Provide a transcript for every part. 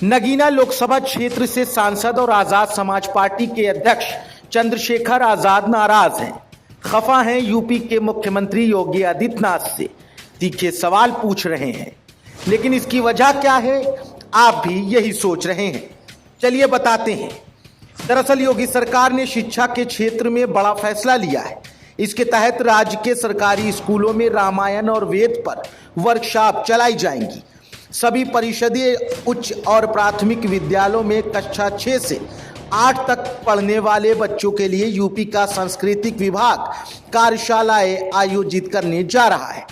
नगीना लोकसभा क्षेत्र से सांसद और आजाद समाज पार्टी के अध्यक्ष चंद्रशेखर आजाद नाराज हैं, खफा हैं यूपी के मुख्यमंत्री योगी आदित्यनाथ से, तीखे सवाल पूछ रहे हैं। लेकिन इसकी वजह क्या है, आप भी यही सोच रहे हैं। चलिए बताते हैं। दरअसल योगी सरकार ने शिक्षा के क्षेत्र में बड़ा फैसला लिया है। इसके तहत राज्य के सरकारी स्कूलों में रामायण और वेद पर वर्कशॉप चलाई जाएंगी। सभी परिषदीय उच्च और प्राथमिक विद्यालयों में कक्षा 6 से 8 तक पढ़ने वाले बच्चों के लिए यूपी का सांस्कृतिक विभाग कार्यशालाएं आयोजित करने जा रहा है।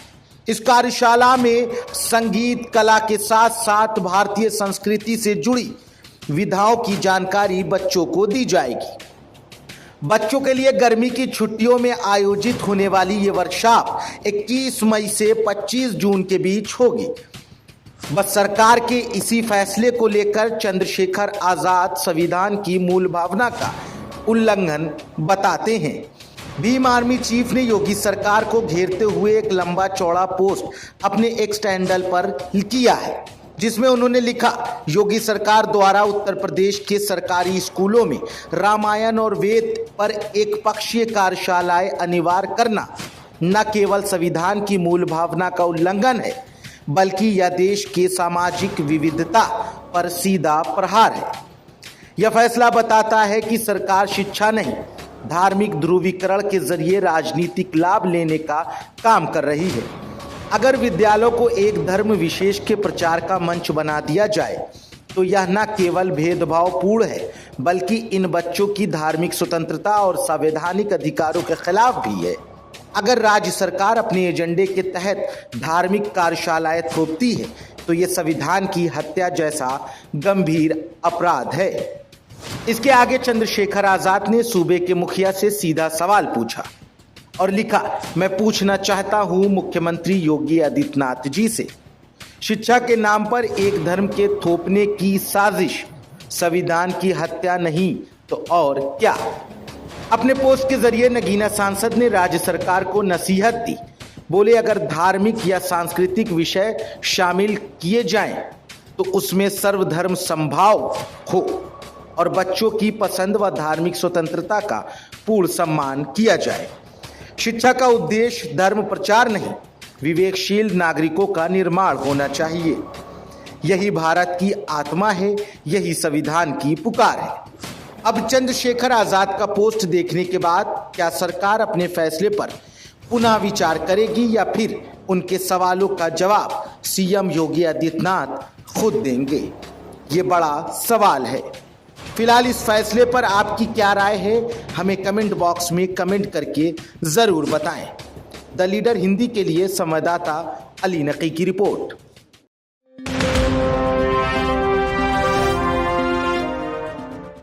इस कार्यशाला में संगीत कला के साथ साथ भारतीय संस्कृति से जुड़ी विधाओं की जानकारी बच्चों को दी जाएगी। बच्चों के लिए गर्मी की छुट्टियों में आयोजित होने वाली ये वर्कशॉप 21 मई से 25 जून के बीच होगी। बस सरकार के इसी फैसले को लेकर चंद्रशेखर आजाद संविधान की मूल भावना का उल्लंघन बताते हैं। भीम आर्मी चीफ ने योगी सरकार को घेरते हुए एक लंबा चौड़ा पोस्ट अपने एक्स हैंडल पर किया है, जिसमें उन्होंने लिखा, योगी सरकार द्वारा उत्तर प्रदेश के सरकारी स्कूलों में रामायण और वेद पर एक पक्षीय कार्यशालाएं अनिवार्य करना न केवल संविधान की मूल भावना का उल्लंघन है, बल्कि यह देश के सामाजिक विविधता पर सीधा प्रहार है। यह फैसला बताता है कि सरकार शिक्षा नहीं, धार्मिक ध्रुवीकरण के जरिए राजनीतिक लाभ लेने का काम कर रही है। अगर विद्यालयों को एक धर्म विशेष के प्रचार का मंच बना दिया जाए तो यह न केवल भेदभावपूर्ण है, बल्कि इन बच्चों की धार्मिक स्वतंत्रता और संवैधानिक अधिकारों के खिलाफ भी है। अगर राज्य सरकार अपने एजेंडे के तहत धार्मिक कार्यशालाएं थोपती है तो ये संविधान की हत्या जैसा गंभीर अपराध है। इसके आगे चंद्रशेखर आजाद ने सूबे के मुखिया से सीधा सवाल पूछा और लिखा, मैं पूछना चाहता हूं मुख्यमंत्री योगी आदित्यनाथ जी से, शिक्षा के नाम पर एक धर्म के थोपने की साजिश संविधान की हत्या नहीं तो और क्या। अपने पोस्ट के जरिए नगीना सांसद ने राज्य सरकार को नसीहत दी। बोले, अगर धार्मिक या सांस्कृतिक विषय शामिल किए जाएं तो उसमें सर्वधर्म समभाव हो और बच्चों की पसंद व धार्मिक स्वतंत्रता का पूर्ण सम्मान किया जाए। शिक्षा का उद्देश्य धर्म प्रचार नहीं, विवेकशील नागरिकों का निर्माण होना चाहिए। यही भारत की आत्मा है, यही संविधान की पुकार है। अब चंद्रशेखर आजाद का पोस्ट देखने के बाद क्या सरकार अपने फैसले पर पुनः विचार करेगी या फिर उनके सवालों का जवाब सीएम योगी आदित्यनाथ खुद देंगे? ये बड़ा सवाल है। फिलहाल इस फैसले पर आपकी क्या राय है, हमें कमेंट बॉक्स में कमेंट करके ज़रूर बताएं। द लीडर हिंदी के लिए संवाददाता अली नकी की रिपोर्ट।